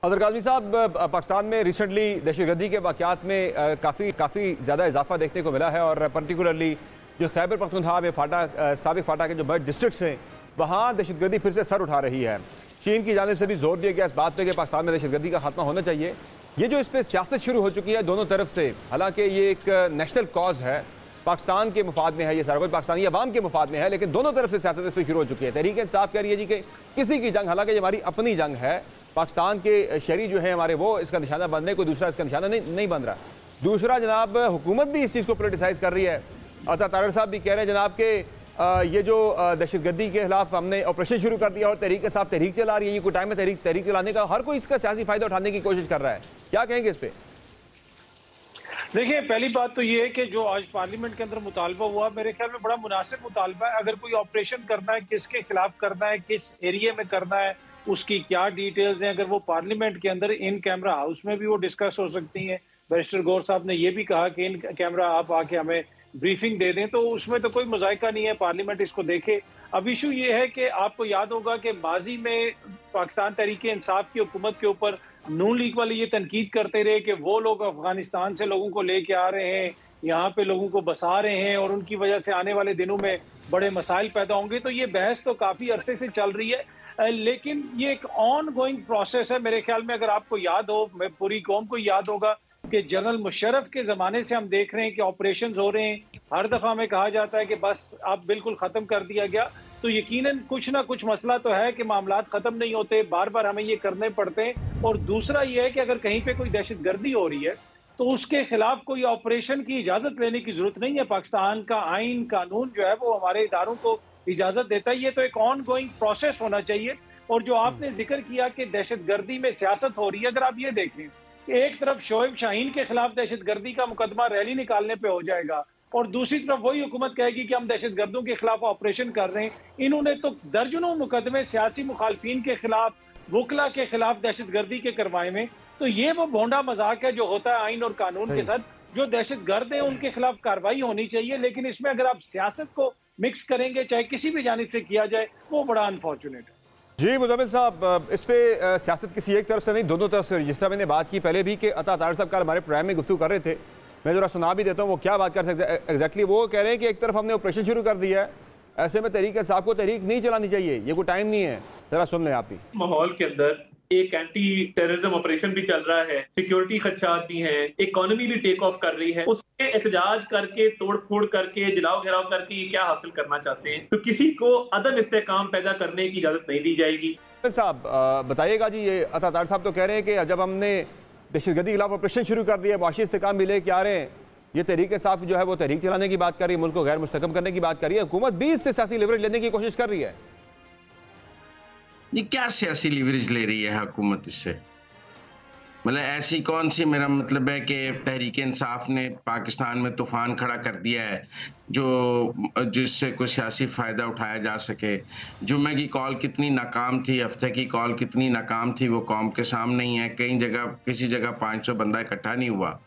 Other Kazmi साहब, पाकिस्तान में recently दहशतगर्दी के वाक़यात में काफ़ी ज़्यादा इजाफा देखने को मिला है और पर्टिकुलरली जो खैबर पख्तूनख्वा में साबिक फाटा के जो बर्ड डिस्ट्रिक्ट्स हैं वहाँ दहशतगर्दी फिर से सर उठा रही है। चीन की जानिब से भी जोर दिया गया इस बात पर कि पाकिस्तान में दहशतगर्दी का खात्मा होना चाहिए। ये जो इस पर सियासत शुरू हो चुकी है दोनों तरफ से, हालांकि ये एक नेशनल कॉज है, पाकिस्तान के मुफाद में है, ये सारा कुछ पाकिस्तानी अवाम के मुफाद में है, लेकिन दोनों तरफ से सियासत इस पर शुरू हो चुकी है। तहरीक इंसाफ कह रही है जी कि किसी की जंग, हालांकि ये हमारी अपनी जंग है, पाकिस्तान के शहरी जो है हमारे वो इसका निशाना बन रहे, कोई दूसरा इसका निशाना नहीं बन रहा। दूसरा जनाब हुकूमत भी इस चीज़ को पोलिटिसाइज कर रही है। अता तारड़ साहब भी कह रहे हैं जनाब के ये जो दहशतगर्दी के खिलाफ हमने ऑपरेशन शुरू कर दिया और तहरीक साहब तहरीक चला रही है, ये कोई टाइम में तहरीक चलाने का हर कोई इसका सियासी फायदा उठाने की कोशिश कर रहा है। क्या कहेंगे इस पर? देखिए, पहली बात तो ये है कि जो आज पार्लियामेंट के अंदर मुतालबा हुआ, मेरे ख्याल में बड़ा मुनासिब मुतालबा है। अगर कोई ऑपरेशन करना है, किसके खिलाफ करना है, किस एरिया में करना है, उसकी क्या डिटेल्स हैं, अगर वो पार्लियामेंट के अंदर इन कैमरा हाउस में भी वो डिस्कस हो सकती हैं। बैरिस्टर गौर साहब ने ये भी कहा कि इन कैमरा आप आके हमें ब्रीफिंग दे दें, तो उसमें तो कोई मजायका नहीं है, पार्लियामेंट इसको देखे। अब इशू ये है कि आपको याद होगा कि माजी में पाकिस्तान तहरीक इंसाफ की हुकूमत के ऊपर नून लीग वाले ये तनकीद करते रहे कि वो लोग अफगानिस्तान से लोगों को लेके आ रहे हैं, यहाँ पे लोगों को बसा रहे हैं और उनकी वजह से आने वाले दिनों में बड़े मसाइल पैदा होंगे। तो ये बहस तो काफी अरसे से चल रही है, लेकिन ये एक ऑन गोइंग प्रोसेस है। मेरे ख्याल में अगर आपको याद हो, मैं पूरी कौम को याद होगा कि जनरल मुशर्रफ के जमाने से हम देख रहे हैं कि ऑपरेशंस हो रहे हैं। हर दफा में कहा जाता है कि बस अब बिल्कुल खत्म कर दिया गया, तो यकीनन कुछ ना कुछ मसला तो है कि मामलात खत्म नहीं होते, बार बार हमें ये करने पड़ते हैं। और दूसरा ये है कि अगर कहीं पे कोई दहशतगर्दी हो रही है तो उसके खिलाफ कोई ऑपरेशन की इजाजत लेने की जरूरत नहीं है। पाकिस्तान का आइन कानून जो है वो हमारे इदारों को इजाजत देता है। ये तो एक ऑन गोइंग प्रोसेस होना चाहिए। और जो आपने जिक्र किया कि दहशतगर्दी में सियासत हो रही है, अगर आप ये देखें कि एक तरफ शोएब शाहीन के खिलाफ दहशतगर्दी का मुकदमा रैली निकालने पे हो जाएगा और दूसरी तरफ वही हुकूमत कहेगी कि हम दहशतगर्दों के खिलाफ ऑपरेशन कर रहे हैं। इन्होंने तो दर्जनों मुकदमे सियासी मुखालफिन के खिलाफ, वकला के खिलाफ दहशतगर्दी के करवाए में। तो ये वो भोंडा मजाक है जो होता है आइन और कानून के साथ। जो दहशतगर्द है उनके खिलाफ कार्रवाई होनी चाहिए, लेकिन इसमें अगर आप सियासत को मिक्स करेंगे, चाहे किसी भी जानिब से किया जाए, वो बड़ा अनफॉर्चुनेट है। जी मुज़म्मिल साहब, इस पे सियासत किसी एक तरफ से नहीं, दोनों तरफ से, जिस तरह मैंने बात की पहले भी कि अता तारड़ साहब कल हमारे प्रोग्राम में गुफ्तगू कर रहे थे, मैं जरा सुना भी देता हूँ वो क्या बात कर सकते हैं एग्जैक्टली। वो कह रहे हैं कि एक तरफ हमने ऑपरेशन शुरू कर दिया है, ऐसे में तहरीक इंसाफ को तहरीक नहीं चलानी चाहिए, ये कोई टाइम नहीं है। जरा सुन लें आप भी। माहौल के अंदर एक एंटी टेररिज्म ऑपरेशन भी चल रहा है, सिक्योरिटी खदशात भी हैं, इकोनॉमी भी टेक ऑफ कर रही है, उसके एहतजाज करके, तोड़ फोड़ करके, जलाओ घेराव करके ये क्या हासिल करना चाहते हैं? तो किसी को अदम इस्तेकाम पैदा करने की इजाजत नहीं दी जाएगी। साहब बताइएगा जी, ये अता तारड़ साहब तो कह रहे हैं कि जब हमने दहशतगर्दी के खिलाफ ऑपरेशन शुरू कर दिया, मुआशी इस्तेकाम भी लेके आ रहे हैं, ये तहरीक इंसाफ जो है वो तहरीक चलाने की बात कर रही है, मुल्क को गैर मुस्तकम करने की बात कर रही है, हुकूमत भी इससे सियासी लिवरेज लेने की कोशिश कर रही है। ये क्या सियासी लिवरेज ले रही है हुकूमत इससे? मतलब ऐसी कौन सी, मेरा मतलब है कि तहरीक इंसाफ ने पाकिस्तान में तूफान खड़ा कर दिया है जो जिससे कुछ सियासी फ़ायदा उठाया जा सके। जुम्मे की कॉल कितनी नाकाम थी, हफ्ते की कॉल कितनी नाकाम थी, वो कौम के सामने ही है। कई जगह, किसी जगह 500 बंदा इकट्ठा नहीं हुआ।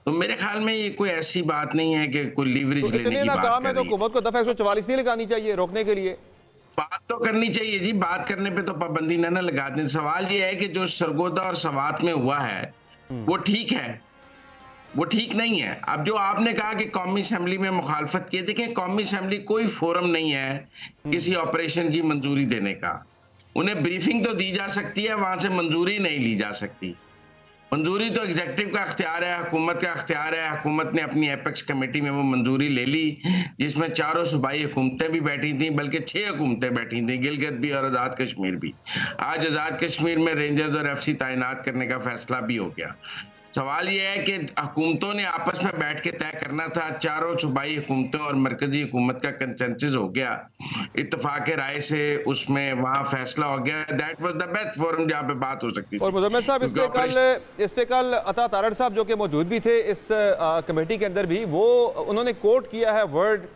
तो मेरे ख्याल में ये कोई ऐसी बात नहीं है कि कोई लिवरेज लेने की बात कर रही है। तो हुकूमत को दफा 144 नहीं लगानी चाहिए रोकने के लिए? बात तो करनी चाहिए जी, बात करने पे तो पाबंदी ना लगा दें। सवाल ये है कि जो सरगोदा और सवात में हुआ है वो ठीक है, वो ठीक नहीं है। अब जो आपने कहा कि कौमी असेंबली में मुखालफत की, देखें कौमी असेंबली कोई फोरम नहीं है किसी ऑपरेशन की मंजूरी देने का। उन्हें ब्रीफिंग तो दी जा सकती है, वहां से मंजूरी नहीं ली जा सकती। मंजूरी तो एग्जीक्यूटिव का अख्तियार है, हुकूमत का अख्तियार है। हुकूमत ने अपनी एपेक्स कमेटी में वो मंजूरी ले ली, जिसमें चारों सूबाई हुकूमतें भी बैठी थी, बल्कि 6 हुकूमतें बैठी थी, गिलगित भी और आज़ाद कश्मीर भी। आज आज़ाद कश्मीर में रेंजर्स और FC तैनात करने का फैसला भी हो गया। सवाल यह है कि हुकूमतों ने आपस में बैठ के तय करना था, चारों सूबाई हुकूमतों और मरकजी हुकूमत का कंसेंसस हो गया, इत्तफाक राय से उसमें वहाँ फैसला हो गया। That was the best forum जहाँ पे बात हो सकती थी। और मुज़म्मिल साहब, इस पे कल अता तारड़ साहब जो कि मौजूद भी थे इस कमेटी के अंदर भी, वो उन्होंने कोट किया है वर्ड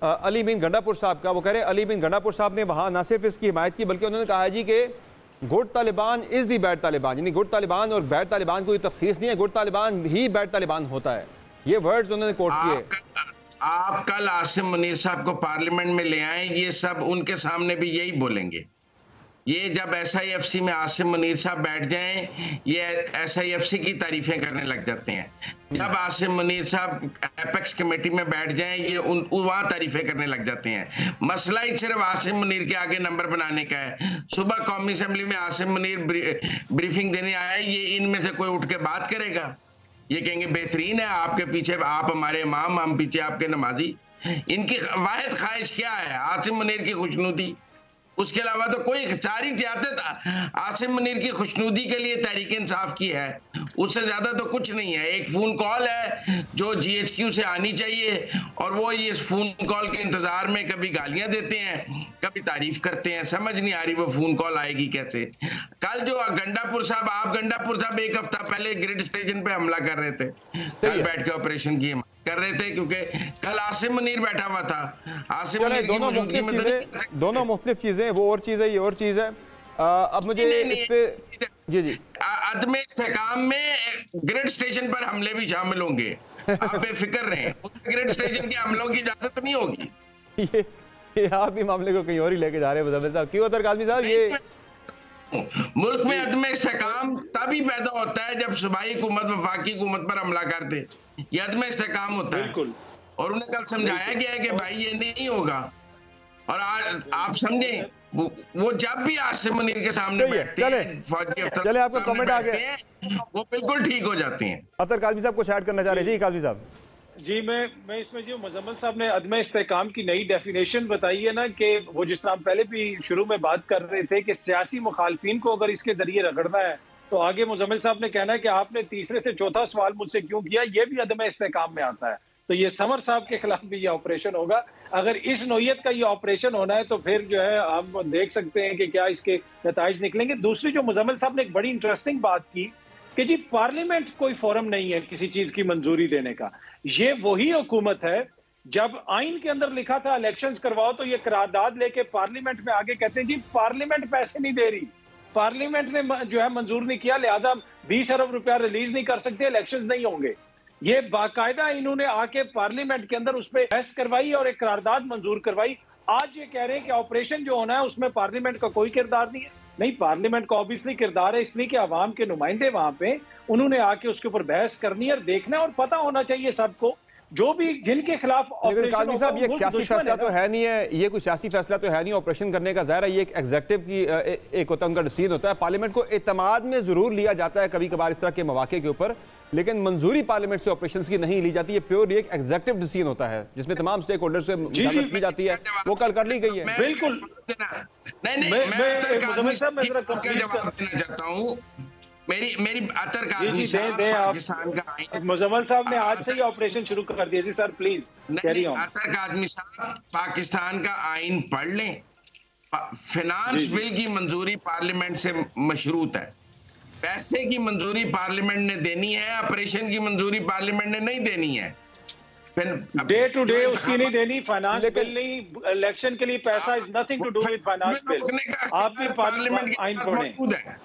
अली बिन गंडापुर साहब का। वो कह रहे हैं अली बिन गंडापुर साहब ने वहाँ न सिर्फ इसकी हिमायत की, बल्कि उन्होंने कहा है जी कि good Taliban is the bad Taliban, यानी गुड तालिबान और बैड तालिबान कोई तखसीस नहीं है, गुड तालिबान ही बैड तालिबान होता है। ये वर्ड्स उन्होंने कोट किए। आप कल आसिम मुनीर साहब को पार्लियामेंट में ले आए, ये सब उनके सामने भी यही बोलेंगे, ये जब SIFC में आसिम मुनीर साहब बैठ जाएं, ये SIFC की तारीफें करने लग जाते हैं। जब आसिम मुनीर साहब एपेक्स कमेटी में बैठ जाएं, ये वहां तारीफें करने लग जाते हैं। मसला ही सिर्फ आसिम मुनीर के आगे नंबर बनाने का है। सुबह कौमी असेंबली में आसिम मुनीर ब्रीफिंग देने आया, ये इनमें से कोई उठ के बात करेगा? ये कहेंगे बेहतरीन है, आपके पीछे आप हमारे इमाम, हम पीछे आपके नमाजी। इनकी वाहिद ख्वाहिश क्या है? आसिम मुनीर की खुशनुदी। उसके अलावा तो कोई सारी ज़्यादातर आसिम मुनीर की खुशनुदी के लिए तहरीक इंसाफ की है, उससे ज़्यादा तो कुछ नहीं है। एक फ़ोन कॉल है जो GHQ से आनी चाहिए, और वो ये फ़ोन कॉल के इंतज़ार में कभी गालियां देते हैं, कभी तारीफ करते हैं। समझ नहीं आ रही वो फ़ोन कॉल आएगी कैसे। कल जो गंडापुर साहब, आप गंडापुर साहब एक हफ्ता पहले ग्रिड स्टेशन पे हमला कर रहे थे, कल बैठ के ऑपरेशन की कर रहे थे, क्योंकि कल आसिम मुनीर बैठा हुआ था। आसिम मुनीर की मौजूदगी में दोनों मुख्तलिफ चीजें, वो और चीज है, ये और चीज है। अब मुझे इस पे जी अदम इस्तेहकाम में ग्रिड स्टेशन पर हमले भी शामिल होंगे, आप बेफिक्र रहें। ग्रिड स्टेशन के हमलों की इजाजत नहीं होगी। ये आप भी मामले को कहीं और ही लेके जा रहे हैं मुजम्मिल साहब। क्यों अतर काज़मी साहब? ये मुल्क में अदम इस्तेहकाम तभी पैदा होता है जब सूबाई हुकूमत वफाकी हुकूमत पर हमला कर दे, ये अदम इस्तेहकाम होता है। और उन्हें कल समझाया गया है कि भाई ये नहीं होगा। और आज आप समझें, वो जब भी आसिम मुनीर के सामने बैठते हैं, फौजी अफसर चले आपका कमेंट आ गया, वो बिल्कुल ठीक हो जाते हैं। अतर काज़मी साहब कुछ ऐड करना चाह रहे हैं? जी काज़मी साहब। जी मैं इसमें जो मुजम्मिल साहब ने अदम इस्तेहकाम की नई डेफिनेशन बताई है ना, कि वो जिस तरह हम पहले भी शुरू में बात कर रहे थे कि सियासी मुखालफिन को अगर इसके जरिए रगड़ना है, तो आगे मुजम्मिल साहब ने कहना है कि आपने तीसरे से चौथा सवाल मुझसे क्यों किया, ये भी अदम इस्तेहकाम में आता है। तो ये समर साहब के खिलाफ भी ये ऑपरेशन होगा। अगर इस नौयत का ये ऑपरेशन होना है तो फिर जो है हम देख सकते हैं कि क्या इसके नताइज निकलेंगे। दूसरी जो मुजम्मिल साहब ने एक बड़ी इंटरेस्टिंग बात की कि जी पार्लियामेंट कोई फोरम नहीं है किसी चीज की मंजूरी देने का। ये वही हुकूमत है, जब आइन के अंदर लिखा था इलेक्शंस करवाओ, तो ये करारदाद लेके पार्लियामेंट में आगे कहते हैं जी पार्लियामेंट पैसे नहीं दे रही, पार्लियामेंट ने जो है मंजूर नहीं किया, लिहाजा 20 अरब रुपया रिलीज नहीं कर सकते, इलेक्शंस नहीं होंगे। ये बाकायदा इन्होंने आके पार्लियामेंट के अंदर उस पर बहस करवाई और एक करारदाद मंजूर करवाई। आज ये कह रहे हैं कि ऑपरेशन जो होना है उसमें पार्लियामेंट का कोई किरदार नहीं है। नहीं, पार्लियामेंट का ऑब्वियसली किरदार है, इसलिए कि अवाम के नुमाइंदे वहां पे, उन्होंने आके उसके ऊपर बहस करनी है और देखना है, और पता होना चाहिए सबको जो भी जिनके खिलाफ ऑपरेशन काज़मी साहब, ये सियासी फैसला तो है नहीं है, ये कोई सियासी फैसला तो है नहीं ऑपरेशन करने का। ज़ाहिर है ये एक एग्जीक्यूटिव की एक होता है, उनका डिसीजन होता है। पार्लियामेंट को एतमाद में जरूर लिया जाता है कभी कभार इस तरह के मौके के ऊपर, लेकिन मंजूरी पार्लियामेंट से ऑपरेशंस की नहीं ली जाती। ये प्योर एक एग्जीक्यूटिव डिसीजन होता है जिसमें तमाम स्टेक होल्डर से मुशावरत की जाती है। वो कल कर ली गई है। बिल्कुल जवाब देना चाहता हूँ। मेरी अतर काज़मी साहब, पाकिस्तान का आइन, मुजम्मिल साहब ने आज से ही ऑपरेशन शुरू कर दिया। जी सर प्लीज कैरी ऑन। अतर काज़मी साहब, पाकिस्तान का आइन पढ़ लें। फाइनेंस बिल की मंजूरी पार्लियामेंट से मशरूत है, पैसे की मंजूरी पार्लियामेंट ने देनी है, ऑपरेशन की मंजूरी पार्लियामेंट ने नहीं देनी है। डे टू डे उसकी नहीं देनी, फाइनेंस बिल नहीं, इलेक्शन के लिए पैसा is nothing to do with finance bill. आप भी पार्लियामेंट आइन पढ़ें।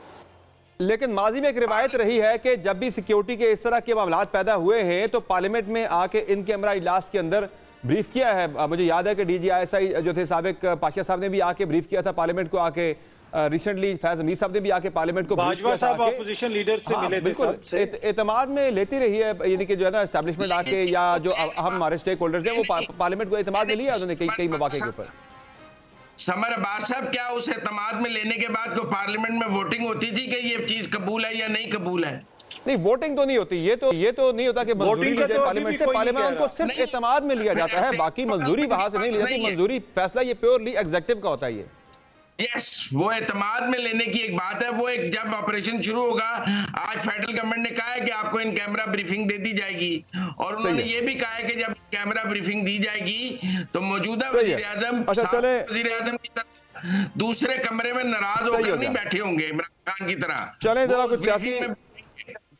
लेकिन माजी में एक रिवायत रही है कि जब भी सिक्योरिटी के इस तरह के मामलात पैदा हुए हैं तो पार्लियामेंट में आके इन कैमरा इजलास के अंदर ब्रीफ किया है। मुझे याद है कि DGISI जो थे साबिक पाशा साहब ने भी आके ब्रीफ किया था पार्लियामेंट को आके। रिसेंटली फैज हमीद साहब ने भी आके पार्लियामेंट को बाजवा साहब अपोजिशन लीडर से मिले थे, सबसे एतमाद में लेती रही है, यानी कि जो है ना एस्टैब्लिशमेंट आके या जो हम हमारे स्टेक होल्डर्स हैं वो पार्लियामेंट को एतमाद में लिया उन्होंने कई मौके के ऊपर। समर अब्बास साहब, क्या उस एतमाद में लेने के बाद को पार्लियामेंट में वोटिंग होती थी कि ये चीज कबूल है या नहीं कबूल है? नहीं, वोटिंग तो नहीं होती। ये तो नहीं होता कि मंजूरी ली जाए पार्लियामेंट से, पार्लियामेंट को सिर्फ एतमाद में लिया जाता है, बाकी मंजूरी वहां से नहीं ली जाती। मंजूरी फैसला ये प्योरली एग्जीक्यूटिव का होता है। ये यस, वो एतमाद में लेने की एक बात है। वो एक जब ऑपरेशन शुरू होगा, आज फेडरल गवर्नमेंट ने कहा है कि आपको इन कैमरा ब्रीफिंग दे दी जाएगी, और उन्होंने ये भी कहा है कि जब कैमरा ब्रीफिंग दी जाएगी तो मौजूदा वजीर आजम की तरह दूसरे कमरे में नाराज होकर नहीं बैठे होंगे इमरान खान की तरह।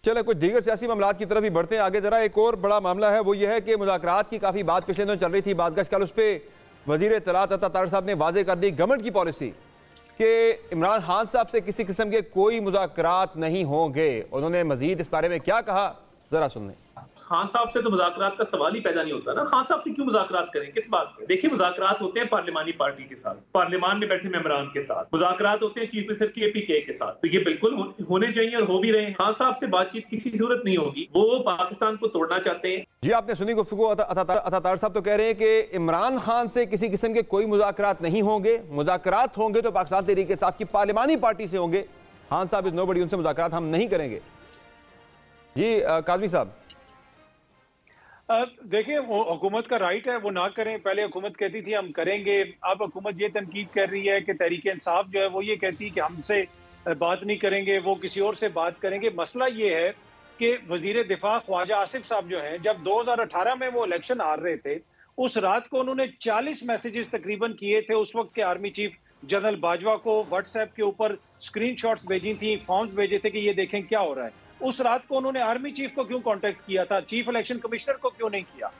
चले कुछ दीगर सियासी मामलात की तरफ भी बढ़ते हैं आगे। जरा एक और बड़ा मामला है, वो ये है कि मुज़ाकरात की काफी बात पिछले दिनों चल रही थी, बातगश कल उस पर वजीर इत्तलात अता तारिक साहब ने वाजे कर दी गवर्नमेंट की पॉलिसी कि इमरान खान साहब से किसी किस्म के कोई मुज़ाकरात नहीं होंगे। उन्होंने मजीद इस बारे में क्या कहा, जरा सुन लें। खान साहब से तो मुज़ाकरात का सवाल ही पैदा नहीं होता ना। खान साहब से क्यों मुज़ाकरात करें, किस बात पे? देखिए, मुज़ाकरात होते हैं पार्लिमानी पार्टी के साथ, पार्लियामान में बैठे मेंबरान के साथ, मुज़ाकरात होते हैं चीफ मिनिस्टर KPK के साथ, तो ये बिल्कुल होने चाहिए और हो भी रहे हैं। खान साहब से बातचीत किसी सूरत नहीं होगी, वो पाकिस्तान को तोड़ना चाहते हैं। जी, आपने सुनी गुफ्तगू। अतातार साहब तो कह रहे हैं कि इमरान खान से किसी किस्म के कोई मुज़ाकरात नहीं होंगे, मुज़ाकरात होंगे तो पाकिस्तान तहरीक इंसाफ की पार्लिमानी पार्टी से होंगे। खान साहब इज नोबडी, उनसे मुज़ाकरात हम नहीं करेंगे। जी काज़मी साहब, देखिए, वो हुकूमत का राइट है, वो ना करें। पहले हुकूमत कहती थी हम करेंगे, अब हुकूमत ये तनकीद कर रही है कि तहरीक इंसाफ जो है वो ये कहती है कि हमसे बात नहीं करेंगे, वो किसी और से बात करेंगे। मसला ये है कि वजीर दिफा ख्वाजा आसिफ साहब जो हैं, जब 2018 में वो इलेक्शन हार रहे थे, उस रात को उन्होंने 40 मैसेजेस तकरीबन किए थे उस वक्त के आर्मी चीफ जनरल बाजवा को। व्हाट्सएप के ऊपर स्क्रीनशॉट्स भेजी थी, फॉर्म्स भेजे थे कि ये देखें क्या हो रहा है। उस रात को उन्होंने आर्मी चीफ को क्यों कांटेक्ट किया था, चीफ इलेक्शन कमिश्नर को क्यों नहीं किया?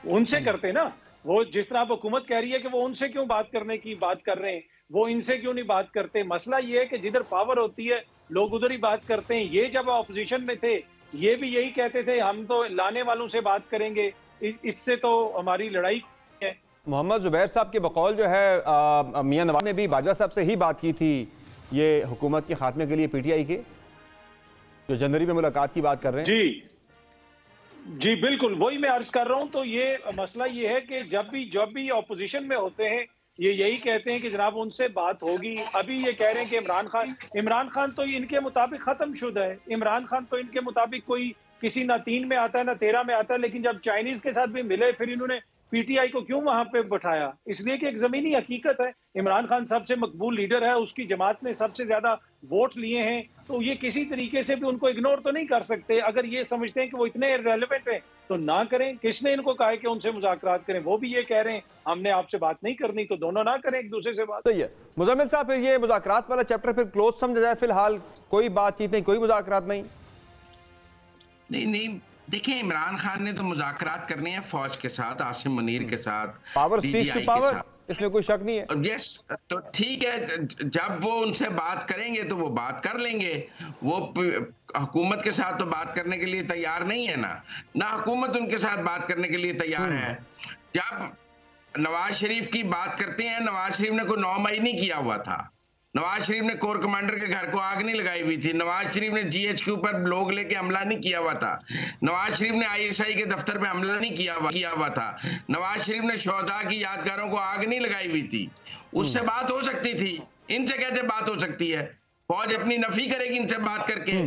उनसे करते ना। वो जिस तरह हुकूमत कह रही है कि वो उनसे क्यों बात करने की बात कर रहे हैं, वो इनसे क्यों नहीं बात करते? मसला ये है कि जिधर पावर होती है लोग उधर ही बात करते हैं। ये जब अपोजिशन में थे ये भी यही कहते थे हम तो लाने वालों से बात करेंगे, इससे तो हमारी लड़ाई है। मोहम्मद जुबैर साहब के बकौल जो है मियां नवाज ने भी बाजवा साहब से ही बात की थी ये हुकूमत के खात्मे के लिए, PTI के जो जनवरी में मुलाकात की बात कर रहे हैं। जी बिल्कुल, वही मैं अर्ज कर रहा हूं। तो ये मसला ये है कि जब भी ऑपोजिशन में होते हैं ये यही कहते हैं कि जनाब उनसे बात होगी। अभी ये कह रहे हैं कि इमरान खान तो इनके मुताबिक खत्म शुदा है। इमरान खान तो इनके मुताबिक कोई किसी ना 3 में आता है ना 13 में आता है। लेकिन जब चाइनीज के साथ भी मिले फिर इन्होंने PTI को क्यों वहां पे बैठाया? इसलिए कि एक जमीनी हकीकत है, इमरान खान सबसे मकबूल लीडर है, उसकी जमात ने सबसे ज्यादा वोट लिए हैं, तो ये किसी तरीके से भी उनको इग्नोर तो नहीं कर सकते। अगर ये समझते हैं कि वो इतने रेलेवेंट हैं तो ना करें। किसने इनको कहा है कि उनसे मुज़ाकरात करें? वो भी ये कह रहे हैं हमने आपसे बात नहीं करनी, तो दोनों ना करें एक दूसरे से बात। तो ये मुज़म्मिल साहब, फिर ये मुज़ाकरात वाला चैप्टर फिर क्लोज समझा जाए? फिलहाल कोई बातचीत नहीं, कोई मुज़ाकरात नहीं? नहीं, देखिए, इमरान खान ने तो मुज़ाकरात करने हैं फौज के साथ, आसिम मुनीर के साथ, पावर स्पीक्स टू पावर, इसमें कोई शक नहीं है। यस, तो ठीक है, जब वो उनसे बात करेंगे तो वो बात कर लेंगे। वो हुकूमत के साथ तो बात करने के लिए तैयार नहीं है ना हुकूमत उनके साथ बात करने के लिए तैयार है। जब नवाज शरीफ की बात करते हैं, नवाज शरीफ ने कोई 9 मई नहीं किया हुआ था। नवाज शरीफ ने कोर कमांडर के घर को आग नहीं लगाई हुई थी। नवाज शरीफ ने GHQ पर लोग लेके हमला नहीं किया हुआ था। नवाज शरीफ ने ISI के दफ्तर पे हमला नहीं किया हुआ था। नवाज शरीफ ने शोहदा की यादगारों को आग नहीं लगाई हुई थी। उससे बात हो सकती थी, इनसे कैसे बात हो सकती है? फौज अपनी नफी करेगी इनसे बात करके?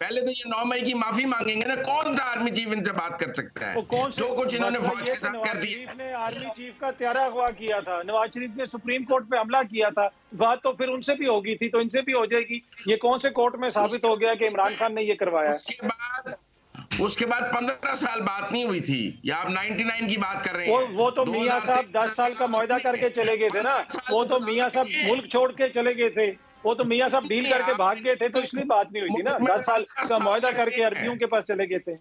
पहले तो ये 9 मई की माफी मांगेंगे ना। कौन सा आर्मी चीफ इनसे बात कर सकता है? जो कुछ इन्होंने फौज के साथ कर दिया। ने आर्मी चीफ का त्यारा अगवा किया था, नवाज शरीफ ने सुप्रीम कोर्ट पे हमला किया था। बात तो फिर उनसे भी होगी थी, तो इनसे भी हो जाएगी। ये कौन से कोर्ट में साबित हो गया कि इमरान खान ने ये करवाया? उसके बाद 15 साल बात नहीं हुई थी, या आप 99 की बात कर रहे हैं? वो तो मियां साहब 10 साल का मुआहदा करके चले गए थे ना। वो तो मियां साहब मुल्क छोड़ के चले गए थे, वो तो मियां साहब डील करके भाग गए थे, तो इसलिए बात नहीं हुई थी ना। 10 साल का मुआहदा करके अरबियों के पास चले गए थे।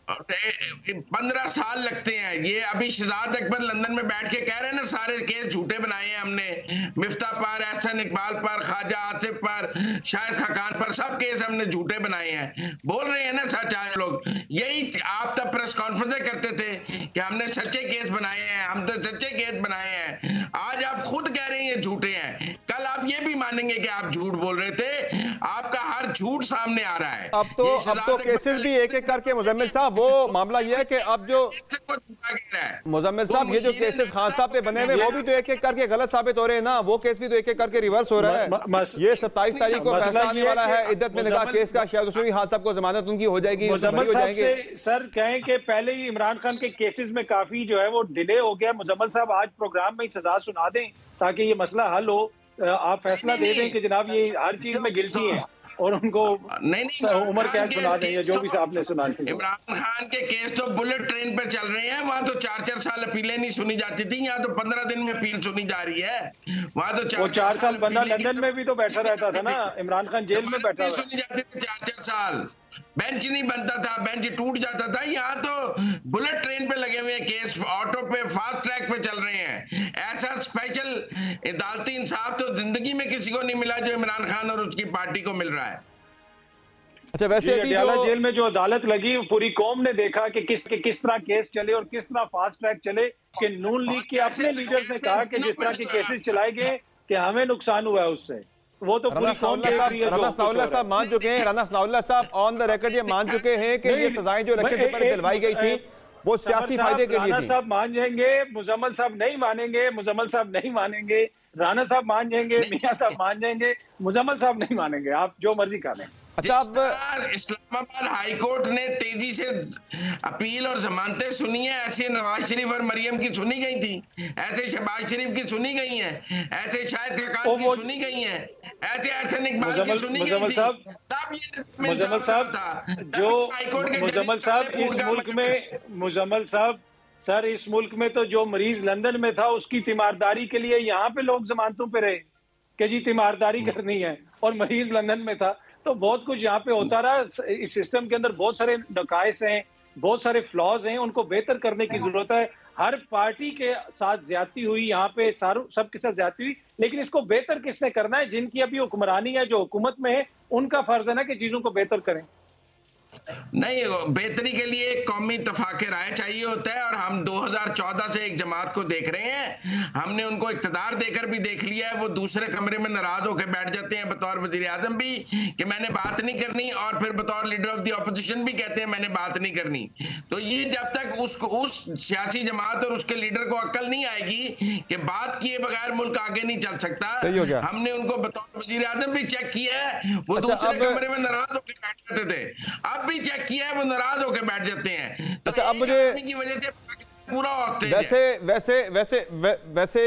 15 साल लगते हैं। ये अभी शहजाद अकबर लंदन में बैठ के कह रहे हैं ना सारे केस झूठे बनाए हैं हमने, मिफ्ता पर, एहसन इकबाल पर, ख्वाजा आसिफ पर, शाहिद खाकान पर, सब केस हमने झूठे बनाए हैं। बोल रहे हैं ना सच आज लोग। यही आप तब प्रेस कॉन्फ्रेंस करते थे कि हमने सच्चे केस बनाए हैं, हम तो सच्चे केस बनाए हैं। आज आप खुद कह रहे हैं ये झूठे हैं। कल आप ये भी मानेंगे कि आप झूठ बोल रहे थे। आपका हर झूठ सामने आ रहा है। अब तो केसेस भी एक एक करके मुजम्मिल साहब, वो मामला ये है कि अब जो मुजम्मिल साहब ये जो केसेस खान साहब पे बने हुए वो भी तो एक एक करके गलत साबित हो रहे हैं ना। वो केस भी तो एक एक करके रिवर्स हो रहा है। ये 27 तारीख को फैसला आने वाला है इद्दत में निकाह केस का, शायद उसमें भी खान साहब को जमानत उनकी हो जाएगी, हो जाएंगे। सर कहें कि पहले ही इमरान खान के केसेस में काफी जो है वो डिले हो गया। मुजम्मिल साहब आज प्रोग्राम में सजा सुना दें ताकि ये मसला हल हो। आप फैसला दे दें कि जनाब ये हर चीज में गिल्टी है और उनको उम्र कैद सुना दें, जो भी आपने सुना। इमरान खान के केस तो बुलेट ट्रेन पर चल रहे हैं। वहाँ तो 4-4 साल अपीलें नहीं सुनी जाती थी, यहाँ तो 15 दिन में अपील सुनी जा रही है। वहाँ तो 4 साल बंदा लंदन में भी तो बैठा रहता था ना। इमरान खान जेल में बैठा सुनी जाती थी 4-4 साल। बेंच नहीं बनता था, बेंच टूट जाता था। यहाँ तो बुलेट ट्रेन पे लगे हुए केस, ऑटो पे, फास्ट ट्रैक पे चल रहे हैं। ऐसा स्पेशल अदालती इंसाफ तो जिंदगी में किसी को नहीं मिला जो इमरान खान और उसकी पार्टी को मिल रहा है। अच्छा, वैसे अभी अडयाला जेल में जो अदालत लगी, पूरी कौम ने देखा कि किस तरह केस चले और किस तरह फास्ट ट्रैक चले, कि नून लीग के अपने लीडर्स ने कहा कि जिस तरह के केसेस चलाए गए कि हमें नुकसान हुआ है उससे, वो तो पूरी कौम देख रही है। राना सनाउल्लाह साहब मान चुके हैं, राना सनाउल्लाह साहब ऑन द रिकॉर्ड ये मान चुके हैं कि ये सजाएं जो इलेक्शन से पहले दिलवाई गई थी वो सियासी फायदे के लिए राना थी। साहब मान जाएंगे, मुजम्मल साहब नहीं मानेंगे, मुजम्मल साहब नहीं मानेंगे, राना साहब मान जाएंगे, मियां साहब मान जाएंगे, मुजम्मल साहब नहीं मानेंगे। आप जो मर्जी कर लें। अच्छा, अब इस्लामाबाद हाई कोर्ट ने तेजी से अपील और जमानतें सुनी है, ऐसे नवाज शरीफ और मरियम की सुनी गई थी, ऐसे शहबाज शरीफ की सुनी गई है, ऐसे शाहिद खकान की सुनी गई है, ऐसे एहसन इकबाल की सुनी गई थी। तब ये मुजम्मल साहब जो मुजम्मल साहब इस मुल्क में, मुजम्मल साहब सर इस मुल्क में तो जो मरीज लंदन में था उसकी तीमारदारी के लिए यहाँ पे लोग जमानतों पे रहे कि जी तीमारदारी करनी है, और मरीज लंदन में था। तो बहुत कुछ यहाँ पे होता रहा। इस सिस्टम के अंदर बहुत सारे नकाइस हैं, बहुत सारे फ्लॉज हैं, उनको बेहतर करने की जरूरत है। हर पार्टी के साथ ज्यादती हुई, यहाँ पे सबके साथ ज्यादती हुई, लेकिन इसको बेहतर किसने करना है? जिनकी अभी हुक्मरानी है, जो हुकूमत में है, उनका फर्ज है ना कि चीजों को बेहतर करें। नहीं, बेहतरी के लिए एक कौमी इत्तेफाक राय चाहिए होता है, और हम 2014 से एक जमात को देख रहे हैं। हमने उनको इख्तियार देकर भी देख लिया है, वो दूसरे कमरे में नाराज होकर बैठ जाते हैं बतौर वजीर आजम भी कि मैंने बात नहीं करनी, और फिर बतौर लीडर ऑफ द ऑपोजिशन भी कहते हैं मैंने बात नहीं करनी। तो ये जब तक उस सियासी जमात और उसके लीडर को अक्ल नहीं आएगी कि बात किए बगैर मुल्क आगे नहीं चल सकता। हमने उनको बतौर वजीर आजम भी चेक किया है, वो दूसरे कमरे में नाराज होकर बैठ जाते थे, अब भी चेक किया है वो नाराज होकर बैठ जाते हैं। तो अच्छा, अब मुझे की वजह से पूरा वैसे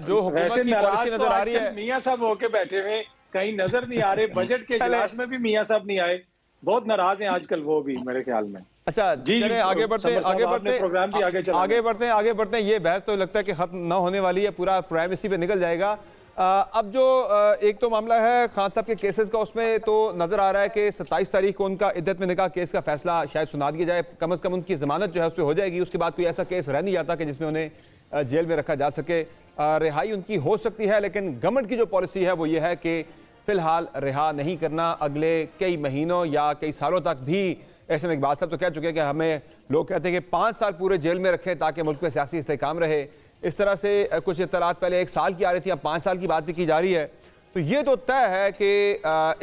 जो हुकूमत की पॉलिसी नजर आ रही है, मियां साहब होके बैठे हुए कहीं नजर नहीं आ रहे, बजट के इजलास में भी मियां साहब नहीं आए, बहुत नाराज हैं आजकल वो भी मेरे ख्याल में। अच्छा जी, आगे बढ़ते हैं। ये बहस तो लगता है कि खत्म न होने वाली है, पूरा प्राइम इसी पे निकल जाएगा। अब जो एक तो मामला है खान साहब के केसेस का, उसमें तो नजर आ रहा है कि 27 तारीख को उनका इद्दत में निकाह केस का फैसला शायद सुना दिया जाए, कम से कम उनकी जमानत जो है उस पर हो जाएगी। उसके बाद कोई ऐसा केस रह नहीं जाता कि जिसमें उन्हें जेल में रखा जा सके। रिहाई उनकी हो सकती है, लेकिन गवर्नमेंट की जो पॉलिसी है वो ये है कि फिलहाल रिहा नहीं करना। अगले कई महीनों या कई सालों तक भी ऐसे इकबाल साहब तो कह चुके हैं कि हमें लोग कहते हैं कि 5 साल पूरे जेल में रखें ताकि मुल्क में सियासी इस्तेहकाम रहे। इस तरह से कुछ इत्तलात पहले 1 साल की आ रही थी, अब 5 साल की बात भी की जा रही है। तो ये तो तय है कि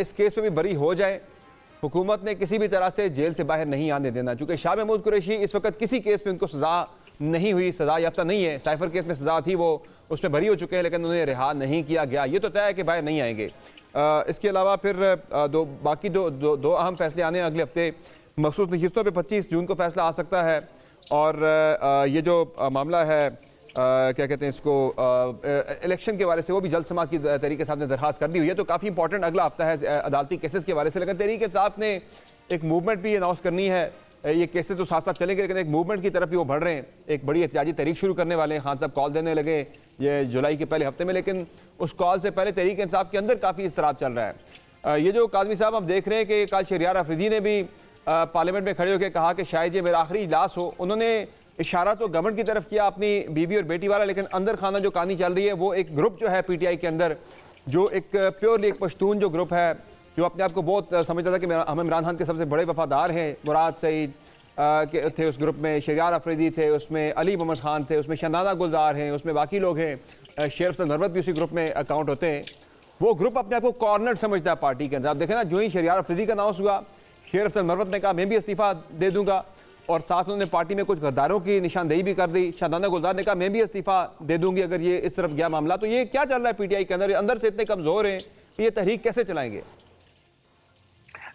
इस केस में भी बरी हो जाए। हुकूमत ने किसी भी तरह से जेल से बाहर नहीं आने देना, चूंकि शाह महमूद कुरैशी इस वक्त किसी केस में उनको सजा नहीं हुई, सजा याफ्ता नहीं है। साइफर केस में सजा थी, वो उसमें बरी हो चुके हैं, लेकिन उन्हें रिहा नहीं किया गया। ये तो तय है कि बाहर नहीं आएंगे। इसके अलावा फिर बाकी दो अहम फैसले आने हैं अगले हफ्ते। मखसूस नशिस्तों पर 25 जून को फैसला आ सकता है, और ये जो मामला है क्या कहते हैं इसको, इलेक्शन के बारे से, वो भी जल्द समात की तहरीक इंसाफ ने दरखास्त कर दी हुई है। तो काफ़ी इंपॉर्टेंट अगला हफ्ता है अदालती केसेस के बारे से। लेकिन तहरीक इंसाफ ने एक मूवमेंट भी अनाउंस करनी है। ये केसेस तो साथ साथ चलेंगे, लेकिन एक मूवमेंट की तरफ भी वो बढ़ रहे हैं। एक बड़ी एहतियाजी तहरीक शुरू करने वाले हैं। खान साहब कॉल देने लगे ये जुलाई के पहले हफ्ते में, लेकिन उस कॉल से पहले तहरीक इंसाफ के अंदर काफ़ी इस्तराब चल रहा है। ये जो काज़मी साहब हम देख रहे हैं कि कल शहरियार अफरीदी ने भी पार्लियामेंट में खड़े होकर कहा कि शायद ये मेरा आखिरी इजलास हो। उन्होंने इशारा तो गवर्नमेंट की तरफ किया अपनी बीवी और बेटी वाला, लेकिन अंदर खाना जो कहानी चल रही है वो एक ग्रुप जो है पीटीआई के अंदर, जो एक प्योरली एक पश्तून जो ग्रुप है, जो अपने आप को बहुत समझता था कि हम इमरान खान के सबसे बड़े वफादार हैं। मुराद सईद थे उस ग्रुप में, शहरियार अफरीदी थे उसमें, अली मोहम्मद खान थे उसमें, शहनाजा गुलजार हैं उसमें, बाकी लोग हैं, शेर अफजल नरवत भी उसी ग्रुप में अकाउंट होते हैं। वो ग्रुप अपने आप को कॉर्नर समझता है पार्टी के अंदर। आप देखें ना, जो ही शहरियार अफरीदी का अनाउंस हुआ, शेर अफजल नरवत ने कहा मैं भी इस्तीफा दे दूंगा, और साथ उन्होंने पार्टी में कुछ गद्दारों की निशानदेही भी कर दी। शहनाजा गुलजार ने कहा मैं भी इस्तीफा दे दूंगी अगर ये इस तरफ गया मामला। तो ये क्या चल रहा है पीटीआई के अंदर? अंदर से इतने कमजोर हैं, ये तहरीक कैसे चलाएंगे?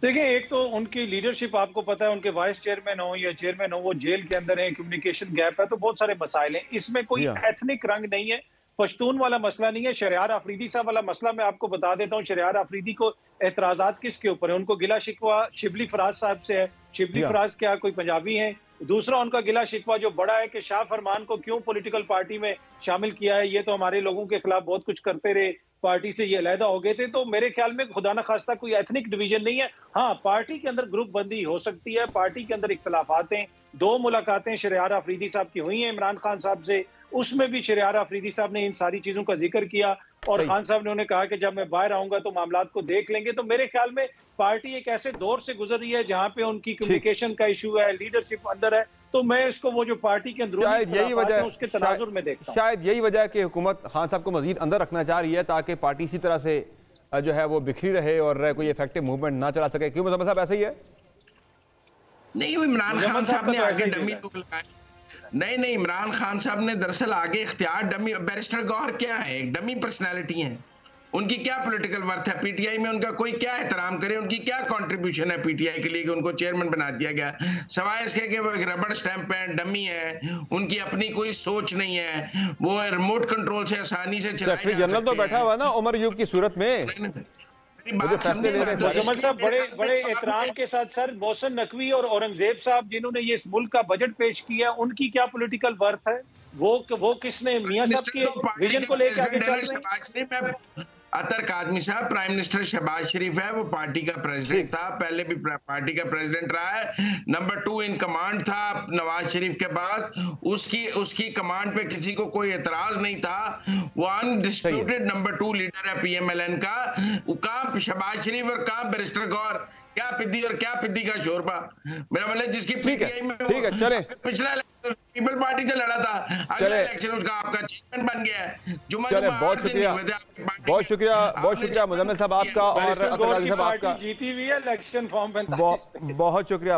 देखिए, एक तो उनकी लीडरशिप आपको पता है, उनके वाइस चेयरमैन हो या चेयरमैन हो वो जेल के अंदर है, कम्युनिकेशन गैप है, तो बहुत सारे मसाइल हैं। इसमें कोई एथनिक रंग नहीं है, पश्तून वाला मसला नहीं है। शहरियार अफरीदी साहब वाला मसला मैं आपको बता देता हूँ। शहरियार अफरीदी को एतराजात किसके ऊपर है? उनको गिला शिकवा शिबली फराज साहब से है। शिबली फराज क्या कोई पंजाबी हैं? दूसरा उनका गिला शिकवा जो बड़ा है कि शाह फरमान को क्यों पॉलिटिकल पार्टी में शामिल किया है, ये तो हमारे लोगों के खिलाफ बहुत कुछ करते रहे, पार्टी से ये अलहदा हो गए थे। तो मेरे ख्याल में खुदा न खास्ता कोई एथनिक डिवीजन नहीं है। हाँ, पार्टी के अंदर ग्रुप बंदी हो सकती है, पार्टी के अंदर इख्तलाफात हैं। 2 मुलाकातें शहरियार अफरीदी साहब की हुई हैं इमरान खान साहब से, उसमें भी शहरियार अफरीदी साहब ने इन सारी चीजों का जिक्र किया। और खान साहब ने उन्हें कहा कि जब मैं बाहर आऊंगा तो मामलात को देख लेंगे। तो मेरे ख्याल में पार्टी एक ऐसे दौर से गुजर रही है जहां पे उनकी कम्युनिकेशन का इशू है, लीडरशिप अंदर है। तो मैं इसको वो जो पार्टी के अंदर यही वजह उसके तनाजुर में देखता हूं। शायद यही वजह है कि हुकूमत खान साहब को मजीद अंदर रखना चाह रही है ताकि पार्टी इसी तरह से जो है वो बिखरी रहे और कोई इफेक्टिव मूवमेंट ना चला सके। क्यों मुजम्मिल साहब ऐसा ही है? नहीं, वो इमरान खान साहब ने आगे डमी लोग लगाए। नहीं, इमरान खान साहब ने दरअसल आगे इख्तियार डमी। बैरिस्टर गौहर क्या है? एक डमी पर्सनैलिटी है। उनकी क्या पॉलिटिकल वर्थ है? पीटीआई में उनका कोई क्या एहतराम करे? उनकी क्या कंट्रीब्यूशन है पीटीआई के लिए कि उनको चेयरमैन बना दिया गया? सवाए इसके कि वो एक रबड़ स्टैंप है, डमी है, उनकी अपनी कोई सोच नहीं है, वो रिमोट कंट्रोल से आसानी से सेक्रेटरी जनरल तो बैठा हुआ ना उमर यूब की सूरत में। बड़े एहतराम के साथ सर, मोहसिन नकवी और औरंगजेब साहब जिन्होंने ये इस मुल्क का बजट पेश किया, उनकी क्या पॉलिटिकल वर्थ है? वो किसने मियां साहब के विजन को लेकर आगे चल रहे हैं? अतर्क आदमी साहब, प्राइम मिनिस्टर शहबाज शरीफ है, वो पार्टी का प्रेसिडेंट था, पहले भी पार्टी का प्रेसिडेंट रहा है। नंबर 2 इन कमांड था नवाज शरीफ के बाद। उसकी कमांड पे किसी को कोई एतराज नहीं था। वो अनडिस्प्यूटेड नंबर 2 लीडर है पीएमएलएन का। कहां शहबाज शरीफ और कहां बैरिस्टर गौर? क्या पिद्दी और क्या पिद्दी का शोरबा? मेरा मतलब जिसकी पीटीआई में ठीक है, चले पिछला इलेक्शन पीपल पार्टी से लड़ा था, अगला इलेक्शन उसका आपका चेयरमैन बन गया है। चले, बहुत शुक्रिया मुजम्मिल साहब आपका और अतर्क साहब आपका। जीती हुई है इलेक्शन फॉर्म में। बहुत शुक्रिया।